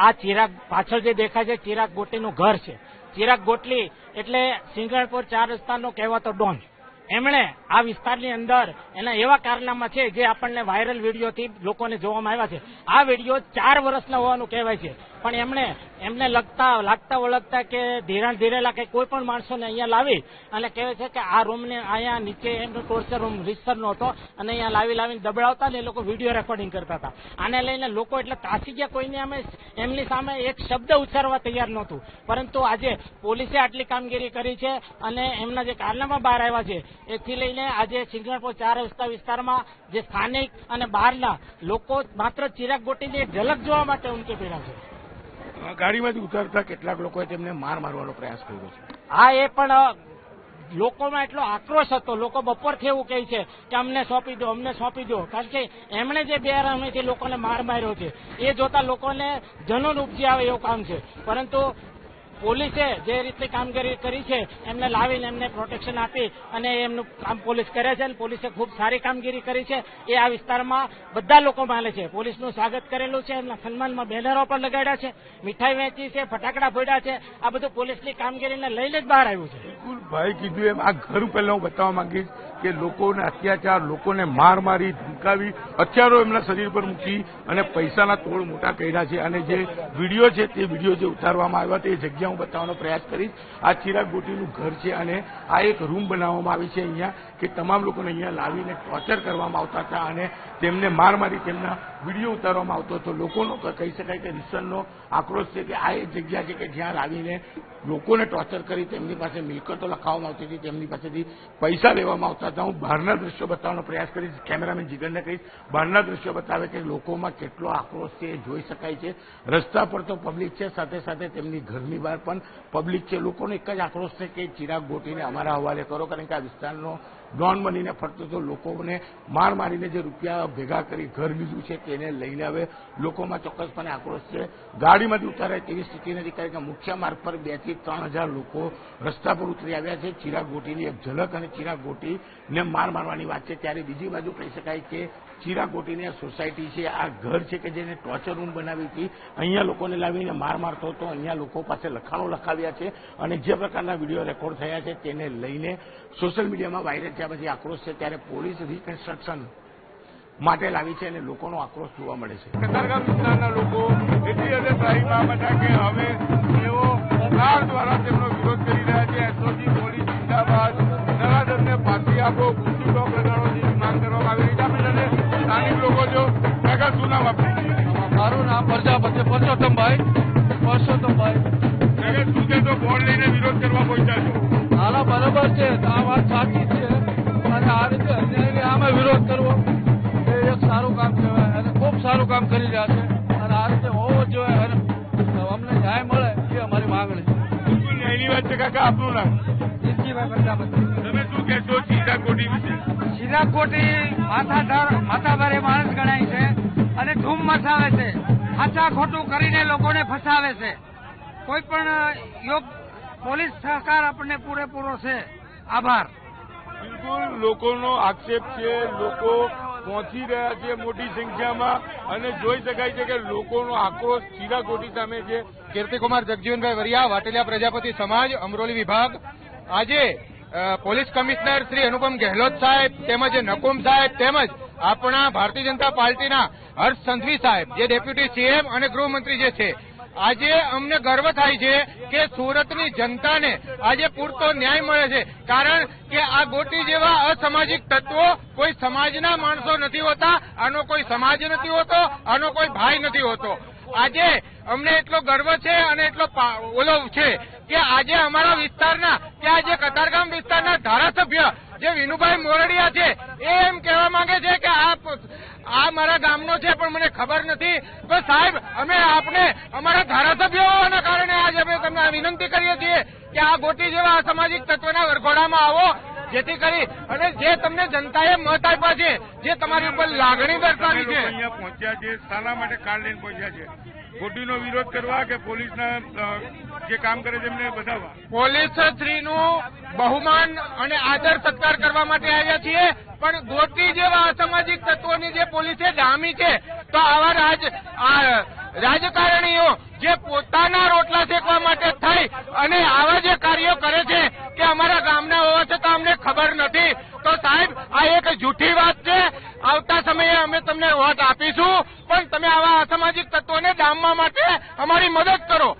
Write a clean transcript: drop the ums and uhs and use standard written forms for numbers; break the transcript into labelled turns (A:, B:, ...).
A: આ ચિરાગ પાછળ જે દેખાય છે ચિરાગ ગોટીનું ઘર છે. ચિરાગ ગોટલી એટલે સિંગણપુર 4 રસ્તાનો કહેવાતો ડોન. એમણે આ વિસ્તારની અંદર એના એવા કારનામા છે જે આપણને વાયરલ વિડીયોથી લોકોને જોવામાં આવ્યા છે. આ વિડીયો 4 વર્ષના હોવાનું કહેવાય છે, પણ એમને લાગતા ઓળખતા કે ધિરાણ ધીરેલા કે કોઈ પણ માણસોને અહીંયા લાવી અને કહેવાય છે કે આ રૂમને અહીંયા નીચે એમનો ટોર્ચર રૂમ રિસર્ચનો હતો અને અહીંયા લાવીને દબડાવતા ને એ લોકો વિડીયો રેકોર્ડિંગ કરતા હતા. આને લઈને લોકો એટલે તાસી ગયા, કોઈને એમની સામે એક શબ્દ ઉચ્ચારવા તૈયાર નહોતું. પરંતુ આજે પોલીસે આટલી કામગીરી કરી છે અને એમના જે કારનામા બહાર આવ્યા છે એથી લઈને આજે સિંગણપુર 4 રસ્તા વિસ્તારમાં જે સ્થાનિક અને બહારના લોકો માત્ર ચિરાગ ગોટીની એક ઝલક જોવા માટે ઉમટી પડ્યા છે.
B: ગાડીમાંથી ઉતરતા કેટલાક લોકોએ તેમને મારવાનો પ્રયાસ કર્યો છે.
A: હા, એ પણ લોકોમાં એટલો આક્રોશ હતો. લોકો બપોરથી એવું કહે છે કે અમને સોંપી દો, કારણ કે એમણે જે બેરહમીથી લોકોને માર માર્યો છે એ જોતા લોકોને જનૂન ઉપજી આવે એવું કામ છે. પરંતુ પોલીસે જે રીતની કામગીરી કરી છે એમને લાવીને એમને પ્રોટેક્શન આપી અને એમનું કામ પોલીસ કરે છે અને પોલીસે ખૂબ સારી કામગીરી કરી છે. એ આ વિસ્તારમાં બધા લોકો માને છે. પોલીસનું સ્વાગત કરેલું છે, એમના સન્માનમાં બેનરો પણ લગાડ્યા છે, મીઠાઈ વેચી છે, ફટાકડા ફોડ્યા છે. આ બધું પોલીસની કામગીરીને લઈને જ બહાર આવ્યું છે.
B: બિલકુલ ભાઈ કીધું એમ આ ઘર પહેલા હું બતાવવા માંગીશ કે લોકોને અત્યાચાર, લોકોને મારી ધમકાવી, હથિયારો એમના શરીર પર મૂકી અને પૈસાના તોડ મોટા કર્યા છે. અને જે વિડીયો છે તે વિડીયો જે ઉતારવામાં આવ્યા તે જગ્યા હું બતાવવાનો પ્રયાસ કરીશ. આ ચિરાગ ગોટીનું ઘર છે અને આ એક રૂમ બનાવવામાં આવી છે અહીંયા કે તમામ લોકોને અહીંયા લાવીને ટોર્ચર કરવામાં આવતા હતા અને તેમને મારી તેમના વિડીયો ઉતારવામાં આવતો હતો. લોકોનો કહી શકાય કે રીસનનો આક્રોશ છે કે આ એક જગ્યા છે કે જ્યાં લાવીને લોકોને ટોર્ચર કરી તેમની પાસે મિલકતો લખાવવામાં આવતી હતી, તેમની પાસેથી પૈસા લેવામાં આવતા હતા. હું બહારના દ્રશ્યો બતાવવાનો પ્રયાસ કરીશ. કેમેરામેન જીગરને કહીશ બહારના દ્રશ્યો બતાવે કે લોકોમાં કેટલો આક્રોશ છે એ જોઈ શકાય છે. રસ્તા પર તો પબ્લિક છે, સાથે સાથે તેમની ઘરની બહાર પણ પબ્લિક છે. લોકોનો એક જ આક્રોશ છે કે ચિરાગ ગોટીને અમારા હવાલે કરો, કારણ કે આ વિસ્તારનો ડોન બનીને ફરતો તો લોકોને મારીને જે રૂપિયા ભેગા કરી ઘર લીધું છે તેને લઈને હવે લોકોમાં ચોક્કસપણે આક્રોશ છે. ગાડીમાંથી ઉતારાય તેવી સ્થિતિ નથી, કારણ કે મુખ્ય માર્ગ પર 2 થી 3 હજાર લોકો રસ્તા પર ઉતરી આવ્યા છે. ચિરાગ ગોટીની એક ઝલક અને ચિરાગ ગોટીને મારવાની વાત છે. ત્યારે બીજી બાજુ કહી શકાય કે ચિરાગ ગોટીની આ સોસાયટી છે, આ ઘર છે કે જેને ટોર્ચર રૂમ બનાવી હતી. અહીંયા લોકોને લાવીને મારતો હતો. અહીંયા લોકો પાસે લખાણો લખાવ્યા છે અને જે પ્રકારના વિડીયો રેકોર્ડ થયા છે તેને લઈને સોશિયલ મીડિયામાં વાયરલ થયા પછી આક્રોશ છે. ત્યારે પોલીસ રિકન્સ્ટ્રક્શન માટે લાવી છે અને લોકોનો આક્રોશ જોવા મળે છે. કતારગામ વિસ્તારના લોકો એટલી હદે ત્રાહિમામ હતા કે હવે તેઓ સરકાર દ્વારા તેમનો વિરોધ કરી રહ્યા છે. એસઓજી પોલીસ જિંદાબાદ, નરાધમને ફાંસી આપો, ગુસ્સી ટોક લગાડો જેવી માંગ કરવામાં આવી રહી છે. આપણે સ્થાનિક લોકો જો કાકા શું નામ આપે?
C: મારું નામ પ્રજાપતિ પરસોત્તમભાઈ.
B: શું છે તો બોર્ડ લઈને વિરોધ કરવા પહોંચ્યા છો?
C: હાલા બરાબર છે, આ વાત સાચી છે અને આ રીતે અન્યાયને આમે વિરોધ કરવો એ એક સારું કામ કહેવાય અને ખૂબ સારું કામ કરી રહ્યા છે અને આ રીતે હોવો જોઈએ અને અમને ન્યાય મળે એ અમારી માંગણી છે.
B: બિલકુલ ન્યાયની વાત છે. કાકા આપનું નામ?
C: જીતજીભાઈ પ્રજાપતિ.
B: તમે શું કહેશો ચિરાગ ગોટી વિશે?
D: ચિરાગ ગોટી માથાભારે માણસ ગણાય છે અને ધૂમ મચાવે છે. સાચા ખોટું કરીને લોકોને ફસાવે છે. કોઈ પણ પોલીસ સહકાર આપણને પૂરેપૂરો છે. આભાર.
B: બિલકુલ લોકોનો આક્ષેપ છે, લોકો પહોંચી રહ્યા છે મોટી સંખ્યામાં અને જોઈ શકાય છે કે લોકોનો આક્રોશ ચિરાગ ગોટી સામે છે.
E: કીર્તિકુમાર જગજીવનભાઈ વરિયા, વાટેલિયા પ્રજાપતિ સમાજ, અમરોલી વિભાગ. આજે પોલીસ કમિશનર શ્રી અનુપમ ગેહલોત સાહેબ તેમજ નકુમ સાહેબ તેમજ આપણા ભારતીય જનતા પાર્ટીના હર્ષ સંઘવી સાહેબ જે ડેપ્યુટી સીએમ અને ગૃહમંત્રી જે છે, આજે અમને ગર્વ થાય છે કે સુરતની જનતાને આજે પૂરતો ન્યાય મળે છે. કારણ કે આ ગોટી જેવા અસામાજિક તત્વો કોઈ સમાજના માણસો નથી હોતા, આનો કોઈ સમાજ નથી હોતો, આનો કોઈ ભાઈ નથી હોતો. આજે અમને એટલો ગર્વ છે અને એટલો ઓલો છે કે આજે અમારા વિસ્તારના કે આજે કતારગામ વિસ્તારના ધારાસભ્ય જે વિનુભાઈ મોરડિયા છે એ એમ કહેવા માંગે છે કે આ મારા ગામનો છે પણ મને ખબર નથી. તો સાહેબ અમે આપને અમારા ધારાસભ્યો હોવાના કારણે આજે અમે તમને વિનંતી કરીએ છીએ કે આ ગોટી જેવા અસામાજિક તત્વના વરઘોડામાં આવો, જેથી કરી અને જે તમને જનતાએ મત આપ્યા છે, જે તમારી ઉપર લાગણી દર્શાવી છે.
B: અહીંયા પહોંચ્યા છે, શાના માટે કાર્ડ લઈને પહોંચ્યા છે? ગોટીનો વિરોધ કરવા કે પોલીસના જે કામ કરે છે એમને બતાવવા?
E: પોલીસ શ્રીનું બહુમાન અને આદર સત્કાર કરવા માટે આવ્યા છીએ. પણ ગોટી જેવા અસામાજિક તત્વોની જે પોલીસે ડામી છે તો આવા રાજકારણીઓ આવા જે કાર્યો કરે છે કે અમારા ગામના હોવા છતાં અમને ખબર નથી, તો સાહેબ આ એક જૂઠી વાત છે. આવતા સમયે અમે તમને વોટ આપીશું, પણ તમે આવા અસામાજિક તત્વોને ડામવા માટે અમારી મદદ કરો.